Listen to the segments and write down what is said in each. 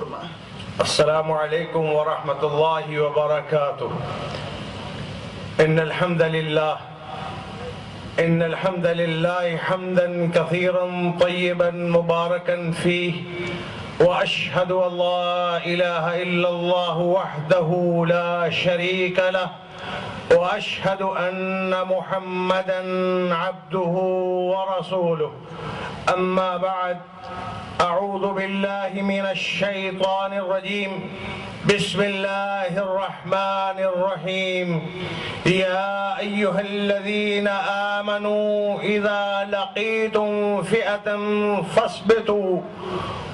فرمائیں۔ السلام علیکم ورحمۃ اللہ وبرکاتہ۔ ان الحمد للہ حمدا کثیرا طیبا مبارکا فیہ واشہد ان لا الہ الا اللہ وحدہ لا شریک لہ واشہد ان محمدا عبدہ ورسولہ اما بعد اعوذ باللہ من الشیطان الرجیم بسم اللہ الرحمن الرحیم یا ایہا الذین آمنوا اذا لقیتم فئة فاثبتوا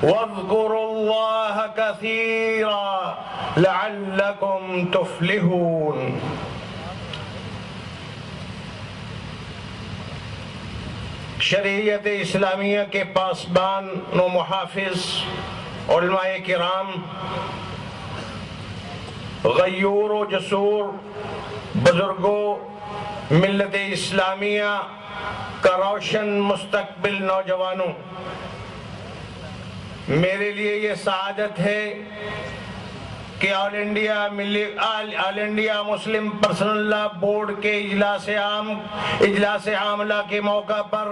واذکروا اللہ کثیرا لعلکم تفلحون۔ شریعت اسلامیہ کے پاسبان و محافظ علماء کرام، غیور و جسور بزرگوں، ملت اسلامیہ کا روشن مستقبل نوجوانوں، میرے لیے یہ سعادت ہے کہ آل انڈیا مسلم پرسنل لا بورڈ کے اجلاس عاملہ کے موقع پر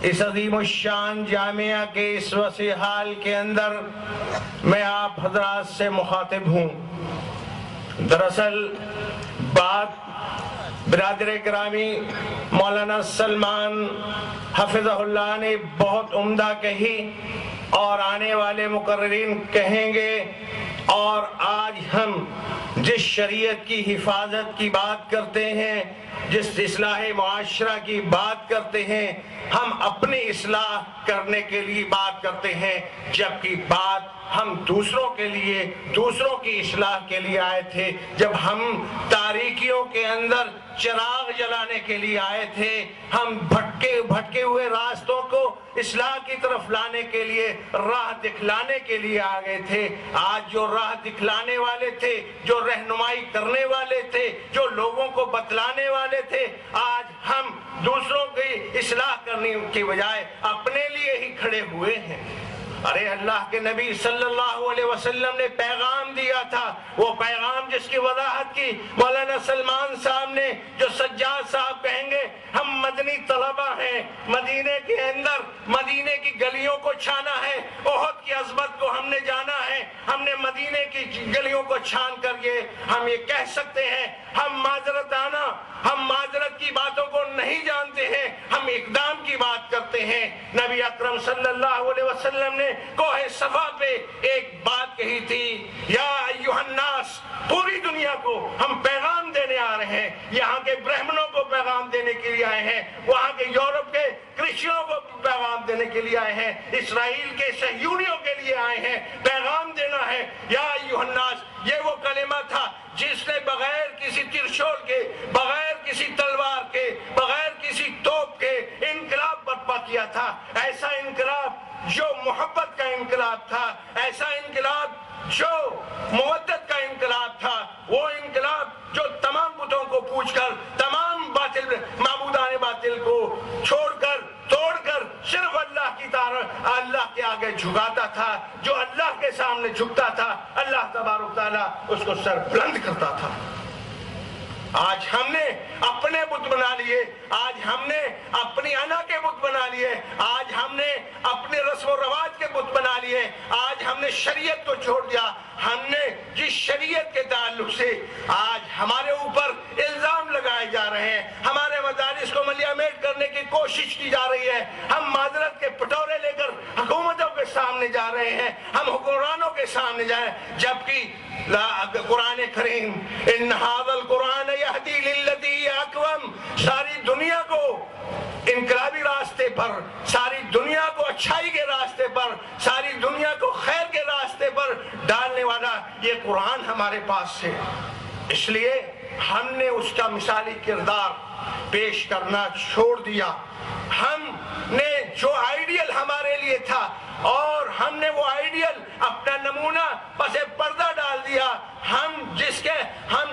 اس عظیم الشان جامعہ کے اس وسیع حال کے اندر میں آپ حضرات سے مخاطب ہوں۔ دراصل بات برادر گرامی مولانا سلمان حفظہ اللہ نے بہت عمدہ کہی اور آنے والے مقررین کہیں گے، اور آج ہم جس شریعت کی حفاظت کی بات کرتے ہیں، جس اصلاح معاشرہ کی بات کرتے ہیں، ہم اپنی اصلاح کرنے کے لیے بات کرتے ہیں، جبکہ بات ہم دوسروں کے لیے، دوسروں کی اصلاح کے لیے آئے تھے۔ جب ہم تاریکیوں کے اندر چراغ جلانے کے لیے آئے تھے، ہم بھٹکے ہوئے راستوں کو اصلاح کی طرف لانے کے لیے، راہ دکھلانے کے لیے آ گئے تھے۔ آج جو راہ دکھلانے والے تھے، جو رہنمائی کرنے والے تھے، جو لوگوں کو بتلانے والے تھے، آج ہم دوسروں کی اصلاح کرنے کی بجائے اپنے لیے ہی کھڑے ہوئے ہیں۔ ارے اللہ کے نبی صلی اللہ علیہ وسلم نے پیغام دیا تھا، وہ پیغام جس کی وضاحت کی مولانا سلمان صاحب نے، جو سجاد صاحب کہیں گے ہم مدنی طلبہ ہیں، مدینے کے اندر مدینے کی گلیوں کو چھانا ہے، احد کی عظمت کو ہم نے جانا ہے، ہم نے مدینے کی گلیوں کو چھان کر ہم یہ کہہ سکتے ہیں، ہم معذرت کی باتوں کو نہیں جانتے ہیں، ہم اقدام کی بات کرتے ہیں۔ نبی اکرم صلی اللہ علیہ وسلم نے کوہ صفا پہ ایک بات کہی تھی، یا ایھا الناس، پوری دنیا کو ہم پیغام دینے آ رہے ہیں، یہاں کے برہمنوں کو پیغام دینے کے لیے آئے ہیں، وہاں کے یورپ کے کرسچنوں کو پیغام دینے کے لیے آئے ہیں، اسرائیل کے صہیونیوں کے لیے آئے ہیں، پیغام دینا ہے۔ یا ایھا الناس، یہ وہ کلمہ تھا جس نے بغیر کسی ترشول کے، بغیر کسی تلوار کے، بغیر کسی توپ کے انقلاب برپا کیا تھا۔ ایسا انقلاب جو محبت کا انقلاب تھا، ایسا انقلاب جو مودت کا انقلاب تھا، وہ انقلاب جو تمام بتوں کو پوچھ کر، تمام معبودان باطل کو چھوڑ کر، توڑ کر صرف اللہ کی طرف، اللہ کے آگے جھکاتا تھا۔ جو اللہ کے سامنے جھکتا تھا، اللہ تبارک تعالیٰ اس کو سر بلند کرتا تھا۔ آج ہم نے اپنے بت بنا لیے، آج ہم نے اپنی انا کے بت بنا لیے، آج ہم نے اپنے رسم و رواج کے بت بنا لیے، آج ہم نے شریعت کو چھوڑ دیا۔ ہم نے جس شریعت کے تعلق سے آج ہمارے اوپر الزام لگائے جا رہے ہیں، ہمارے مدارس کو ملیامیٹ کرنے کی کوشش کی جا رہی ہے، ہم معذرت کے پٹورے لے کر حکومتوں کے سامنے جا رہے ہیں، ہم حکمرانوں کے سامنے جائیں، جبکہ قرآن کریم ان ھذا القرآن یہدی للتی ہی اقوم، ساری دنیا کو انقلابی راستے پر، ساری دنیا کو اچھائی کے راستے پر، ساری دنیا کو خیر کے راستے پر ڈالنے والا یہ قرآن ہمارے پاس ہے۔ اس لیے ہم نے اس کا مثالی کردار پیش کرنا چھوڑ دیا۔ ہم نے جو آئیڈیل ہمارے لیے تھا، اور ہم نے وہ آئیڈیل اپنا نمونہ پس پردہ ڈال دیا۔ ہم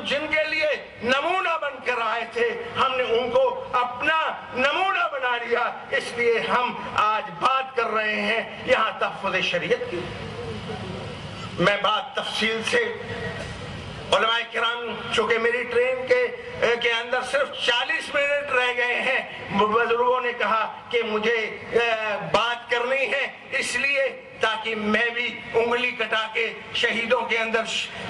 جن کے لیے نمونہ بن کر آئے تھے، ہم نے ان کو اپنا نمونہ بنا لیا۔ اس لیے ہم آج بات کر رہے ہیں یہاں تحفظ شریعت کی۔ میں بات تفصیل سے علماء کرام، چونکہ میری ٹرین کے اندر صرف 40 منٹ رہ گئے ہیں، بزرگوں نے کہا کہ مجھے بات کرنی ہے، اس لیے تاکہ میں بھی انگلی کٹا کے شہیدوں کے اندر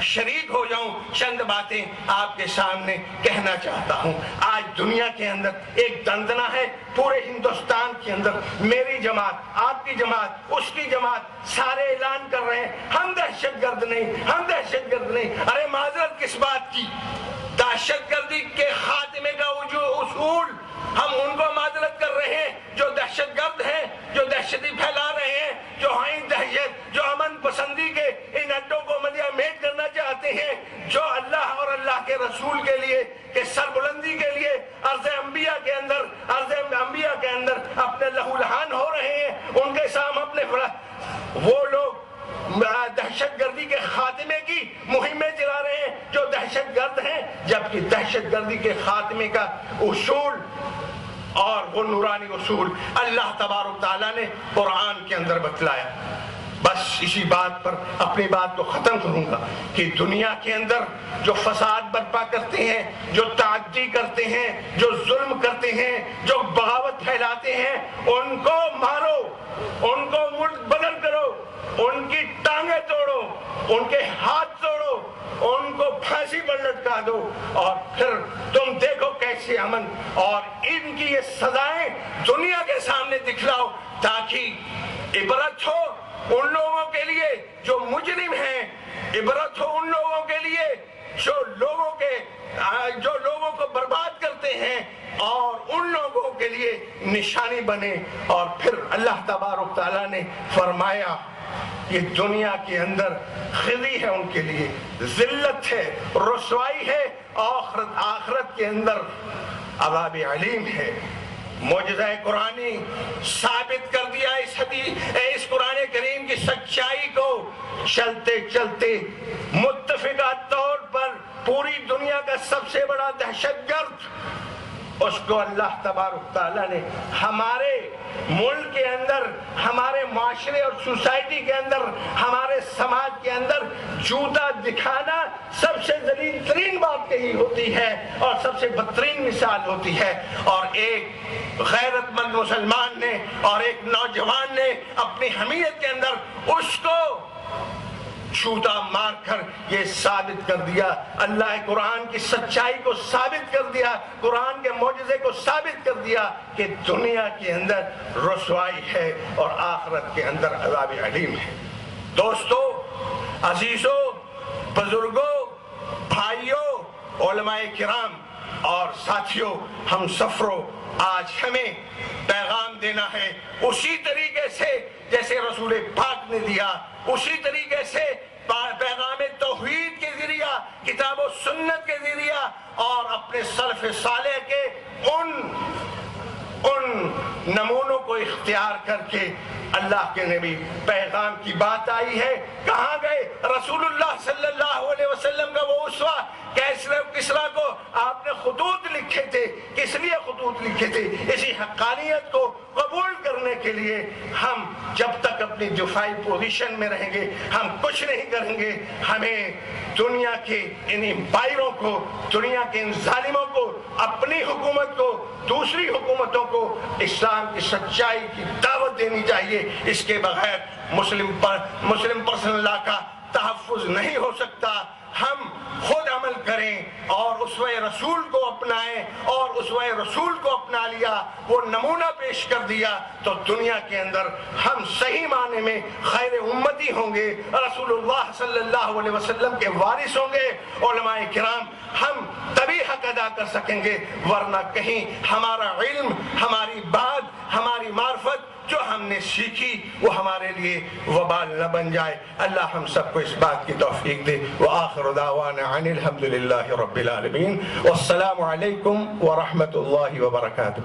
شریک ہو جاؤں، چند باتیں آپ کے سامنے کہنا چاہتا ہوں۔ آج دنیا کے اندر ایک دندنا ہے، پورے ہندوستان کے اندر میری جماعت، آپ کی جماعت، اس کی جماعت، سارے اعلان کر رہے ہیں ہم دہشت گرد نہیں، ہم دہشت گرد نہیں۔ ارے معذرت کس بات کی؟ دہشت گردی کے خاتمے کا اصول ہم ان کو معذرت کر رہے ہیں جو دہشت گرد ہیں، جو دہشتی پھیلا رہے ہیں، جو دہشت، جو امن پسندی کے ان اڈوں کو ملیا میٹ کرنا چاہتے ہیں، جو اللہ اور اللہ کے رسول کے لیے کہ سربلندی کے لیے عرض انبیاء کے اندر اپنے لہو لہان ہو رہے ہیں، ان کے سامنے اپنے وہ لوگ دہشت گردی کے خاتمے کی مہمیں چلا رہے ہیں جو دہشت گرد ہیں، جبکہ دہشت گردی کے خاتمے کا اصول اور وہ نورانی اصول اللہ تبارک تعالیٰ نے قرآن کے اندر بتلایا۔ بس اسی بات پر اپنی بات کو ختم کروں گا کہ دنیا کے اندر جو فساد برپا کرتے ہیں، جو تعدی کرتے ہیں، جو ظلم کرتے ہیں، جو بغاوت پھیلاتے ہیں، ان کو مارو، ان کو ملک بدل کرو، ان کی ٹانگیں توڑو، ان کے ہاتھ توڑو، ان کو پھانسی پر لٹکا دو، اور پھر تم دیکھو کیسے امن اور ان کی یہ سزائیں دنیا کے سامنے دکھلاؤ، تاکہ عبرت ہو ان لوگوں کے لیے جو مجرم ہیں، عبرت ہو ان لوگوں کے لیے جو لوگوں کو برباد کرتے ہیں، اور ان لوگوں کے لیے نشانی بنے۔ اور پھر اللہ تبارک تعالیٰ نے فرمایا یہ دنیا کے اندر خزی ہے، ان کے لیے ذلت ہے، رسوائی ہے، آخرت کے اندر عذاب علیم ہے۔ معجزہ قرآنی ثابت کر دیا اس قرآن کریم کی سچائی کو، چلتے چلتے متفقہ طور پر پوری دنیا کا سب سے بڑا دہشت گرد، اس کو اللہ تبارک تعالیٰ نے ہمارے ملک کے اندر، ہمارے معاشرے اور سوسائٹی کے اندر، ہمارے سماج کے اندر جوتا دکھانا سب سے ذلیل ترین بات یہی ہوتی ہے اور سب سے بدترین مثال ہوتی ہے۔ اور ایک غیرت مند مسلمان نے اور ایک نوجوان نے اپنی حمیت کے اندر اس کو چھوٹا مار کر یہ ثابت کر دیا، اللہ قرآن کی سچائی کو ثابت کر دیا، قرآن کے معجزے کو ثابت کر دیا کہ دنیا کے اندر رسوائی ہے اور آخرت کے اندر عذاب علیم ہے۔ دوستو، عزیزو، بزرگوں، بھائیوں، علماء کرام اور ساتھیوں، ہم سفروں، آج ہمیں پیغام دینا ہے اسی طریقے سے جیسے رسول پاک نے دیا، اسی طریقے سے پیغام توحید کے ذریعہ، کتاب و سنت کے ذریعہ، اور اپنے سلف صالح کے ان نمونوں کو اختیار کر کے اللہ کے نبی پیغام کی بات آئی ہے، کہاں گئے رسول اللہ صلی اللہ علیہ وسلم کا وہ اسوہ؟ کسرا کو آپ نے خطوط لکھے تھے، کس لیے خطوط لکھے تھے؟ اسی حقانیت کو قبول کرنے کے لیے۔ ہم جب تک اپنی دفاعی پوزیشن میں رہیں گے ہم کچھ نہیں کریں گے۔ ہمیں دنیا کے ان امپائروں کو، دنیا کے ان ظالموں کو، اپنی حکومت کو، دوسری حکومتوں کو اسلام کی سچائی کی دعوت دینی چاہیے۔ اس کے بغیر مسلم پرسنل لا کا تحفظ نہیں ہو سکتا۔ ہم خود عمل کریں اور اسوہ رسول کو اپنائیں، اور اسوہ رسول کو اپنا لیا، وہ نمونہ پیش کر دیا، تو دنیا کے اندر ہم صحیح معنی میں خیر امتی ہوں گے، رسول اللہ صلی اللہ علیہ وسلم کے وارث ہوں گے۔ علماء کرام، ہم تبھی حق ادا کر سکیں گے، ورنہ کہیں ہمارا علم، ہماری بات، ہماری معرفت جو ہم نے سیکھی وہ ہمارے لیے وبال نہ بن جائے۔ اللہ ہم سب کو اس بات کی توفیق دے۔ وآخر دعوانا عن الحمد للہ رب العالمین، والسلام علیکم ورحمۃ اللہ وبرکاتہ۔